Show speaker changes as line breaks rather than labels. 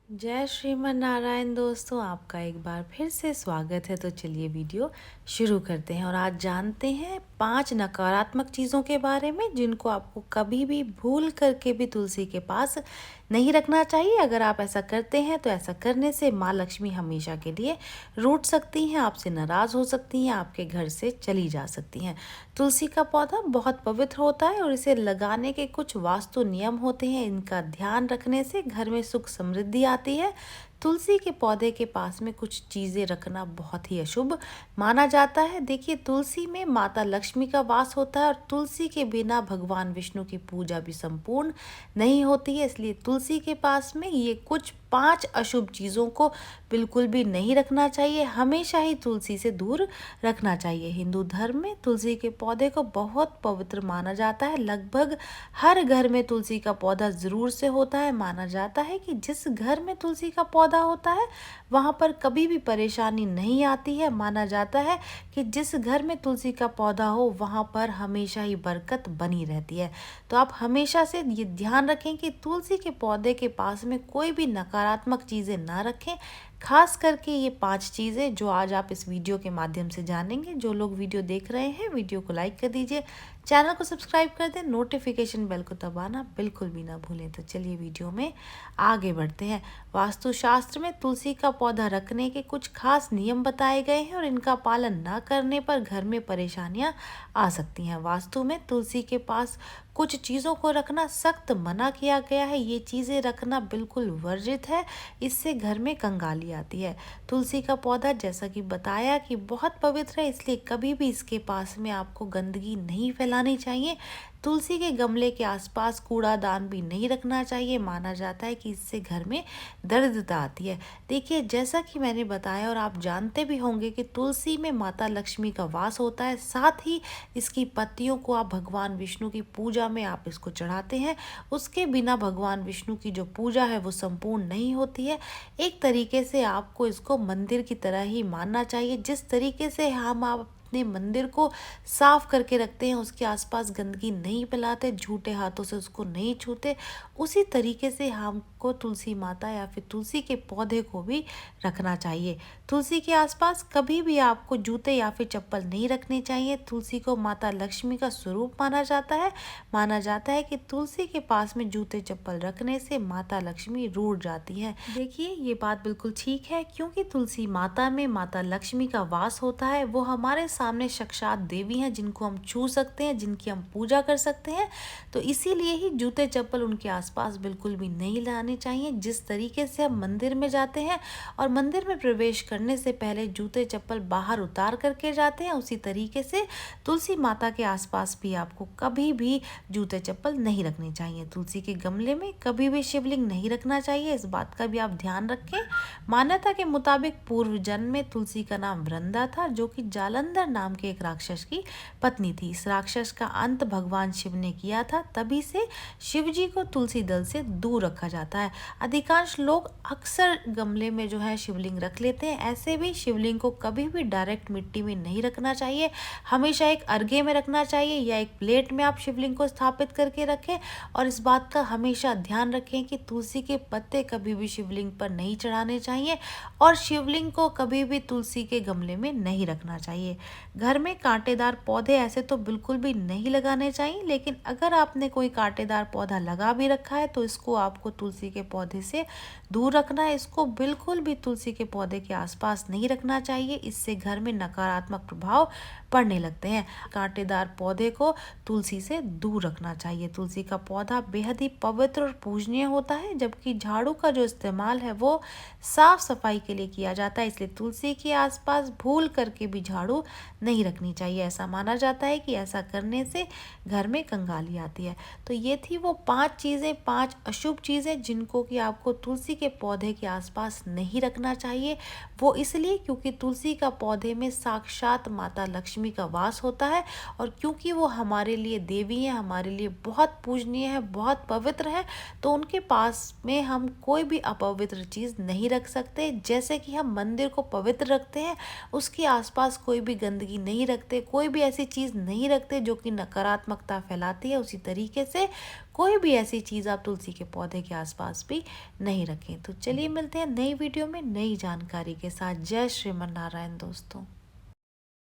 जय श्रीमन नारायण दोस्तों, आपका एक बार फिर से स्वागत है। तो चलिए वीडियो शुरू करते हैं और आज जानते हैं 5 नकारात्मक चीज़ों के बारे में जिनको आपको कभी भी भूल करके भी तुलसी के पास नहीं रखना चाहिए। अगर आप ऐसा करते हैं तो ऐसा करने से माँ लक्ष्मी हमेशा के लिए रूठ सकती हैं, आपसे नाराज़ हो सकती हैं, आपके घर से चली जा सकती हैं। तुलसी का पौधा बहुत पवित्र होता है और इसे लगाने के कुछ वास्तु नियम होते हैं। इनका ध्यान रखने से घर में सुख समृद्धि आती है। तुलसी के पौधे के पास में कुछ चीज़ें रखना बहुत ही अशुभ माना जाता है। देखिए, तुलसी में माता लक्ष्मी का वास होता है और तुलसी के बिना भगवान विष्णु की पूजा भी संपूर्ण नहीं होती है। इसलिए तुलसी के पास में ये कुछ 5 अशुभ चीज़ों को बिल्कुल भी नहीं रखना चाहिए। हमेशा ही तुलसी से दूर रखना चाहिए। हिंदू धर्म में तुलसी के पौधे को बहुत पवित्र माना जाता है। लगभग हर घर में तुलसी का पौधा ज़रूर से होता है। माना जाता है कि जिस घर में तुलसी का पौधा होता है वहाँ पर कभी भी परेशानी नहीं आती है। माना जाता है कि जिस घर में तुलसी का पौधा हो वहाँ पर हमेशा ही बरकत बनी रहती है। तो आप हमेशा से ये ध्यान रखें कि तुलसी के पौधे के पास में कोई भी नकारात्मक चीज़ें ना रखें। खास करके ये 5 चीज़ें जो आज आप इस वीडियो के माध्यम से जानेंगे। जो लोग वीडियो देख रहे हैं वीडियो को लाइक कर दीजिए, चैनल को सब्सक्राइब कर दें, नोटिफिकेशन बेल को दबाना बिल्कुल भी ना भूलें। तो चलिए वीडियो में आगे बढ़ते हैं। वास्तुशास्त्र में तुलसी का पौधा रखने के कुछ खास नियम बताए गए हैं और इनका पालन ना करने पर घर में परेशानियां आ सकती हैं। वास्तु में तुलसी के पास कुछ चीज़ों को रखना सख्त मना किया गया है। ये चीज़ें रखना बिल्कुल वर्जित है। इससे घर में कंगाली आती है। तुलसी का पौधा जैसा कि बताया कि बहुत पवित्र है, इसलिए कभी भी इसके पास में आपको गंदगी नहीं फैलानी चाहिए। तुलसी के गमले के आसपास कूड़ादान भी नहीं रखना चाहिए। माना जाता है कि इससे घर में दरिद्रता आती है। देखिए, जैसा कि मैंने बताया और आप जानते भी होंगे कि तुलसी में माता लक्ष्मी का वास होता है। साथ ही इसकी पत्तियों को आप भगवान विष्णु की पूजा में आप इसको चढ़ाते हैं। उसके बिना भगवान विष्णु की जो पूजा है वो संपूर्ण नहीं होती है। एक तरीके से आपको इसको मंदिर की तरह ही मानना चाहिए। जिस तरीके से हम आप अपने मंदिर को साफ करके रखते हैं, उसके आसपास गंदगी नहीं फैलाते, झूठे हाथों से उसको नहीं छूते, उसी तरीके से हमको तुलसी माता या फिर तुलसी के पौधे को भी रखना चाहिए। तुलसी के आसपास कभी भी आपको जूते या फिर चप्पल नहीं रखने चाहिए। तुलसी को माता लक्ष्मी का स्वरूप माना जाता है। माना जाता है कि तुलसी के पास में जूते चप्पल रखने से माता लक्ष्मी रूठ जाती है। देखिए, ये बात बिल्कुल ठीक है, क्योंकि तुलसी माता में माता लक्ष्मी का वास होता है। वो हमारे सामने साक्षात देवी हैं जिनको हम छू सकते हैं, जिनकी हम पूजा कर सकते हैं। तो इसीलिए ही जूते चप्पल उनके आसपास बिल्कुल भी नहीं लाने चाहिए। जिस तरीके से हम मंदिर में जाते हैं और मंदिर में प्रवेश करने से पहले जूते चप्पल बाहर उतार करके जाते हैं, उसी तरीके से तुलसी माता के आसपास भी आपको कभी भी जूते चप्पल नहीं रखने चाहिए। तुलसी के गमले में कभी भी शिवलिंग नहीं रखना चाहिए। इस बात का भी आप ध्यान रखें। मान्यता के मुताबिक पूर्व जन्म में तुलसी का नाम वृंदा था, जो कि जालंधर नाम के एक राक्षस की पत्नी थी। इस राक्षस का अंत भगवान शिव ने किया था। तभी से शिव जी को तुलसी दल से दूर रखा जाता है। अधिकांश लोग अक्सर गमले में जो है शिवलिंग रख लेते हैं। ऐसे भी शिवलिंग को कभी भी डायरेक्ट मिट्टी में नहीं रखना चाहिए। हमेशा एक अर्घे में रखना चाहिए या एक प्लेट में आप शिवलिंग को स्थापित करके रखें। और इस बात का हमेशा ध्यान रखें कि तुलसी के पत्ते कभी भी शिवलिंग पर नहीं चढ़ाने चाहिए और शिवलिंग को कभी भी तुलसी के गमले में नहीं रखना चाहिए। घर में कांटेदार पौधे ऐसे तो बिल्कुल भी नहीं लगाने चाहिए, लेकिन अगर आपने कोई कांटेदार पौधा लगा भी रखा है तो इसको आपको तुलसी के पौधे से दूर रखना है। इसको बिल्कुल भी तुलसी के पौधे के आसपास नहीं रखना चाहिए। इससे घर में नकारात्मक प्रभाव पड़ने लगते हैं। कांटेदार पौधे को तुलसी से दूर रखना चाहिए। तुलसी का पौधा बेहद ही पवित्र और पूजनीय होता है, जबकि झाड़ू का जो इस्तेमाल है वो साफ सफाई के लिए किया जाता है। इसलिए तुलसी के आसपास भूल करके भी झाड़ू नहीं रखनी चाहिए। ऐसा माना जाता है कि ऐसा करने से घर में कंगाली आती है। तो ये थी वो 5 चीज़ें, 5 अशुभ चीज़ें जिनको कि आपको तुलसी के पौधे के आसपास नहीं रखना चाहिए। वो इसलिए क्योंकि तुलसी का पौधे में साक्षात माता लक्ष्मी का वास होता है और क्योंकि वो हमारे लिए देवी हैं, हमारे लिए बहुत पूजनीय है, बहुत पवित्र है, तो उनके पास में हम कोई भी अपवित्र चीज़ नहीं रख सकते। जैसे कि हम मंदिर को पवित्र रखते हैं, उसके आसपास कोई भी गंदगी नहीं रखते, कोई भी ऐसी चीज़ नहीं रखते जो कि नकारात्मकता फैलाती है, उसी तरीके से कोई भी ऐसी चीज़ आप तुलसी के पौधे के आसपास भी नहीं रखें। तो चलिए मिलते हैं नई वीडियो में नई जानकारी के साथ। जय श्रीमन नारायण दोस्तों।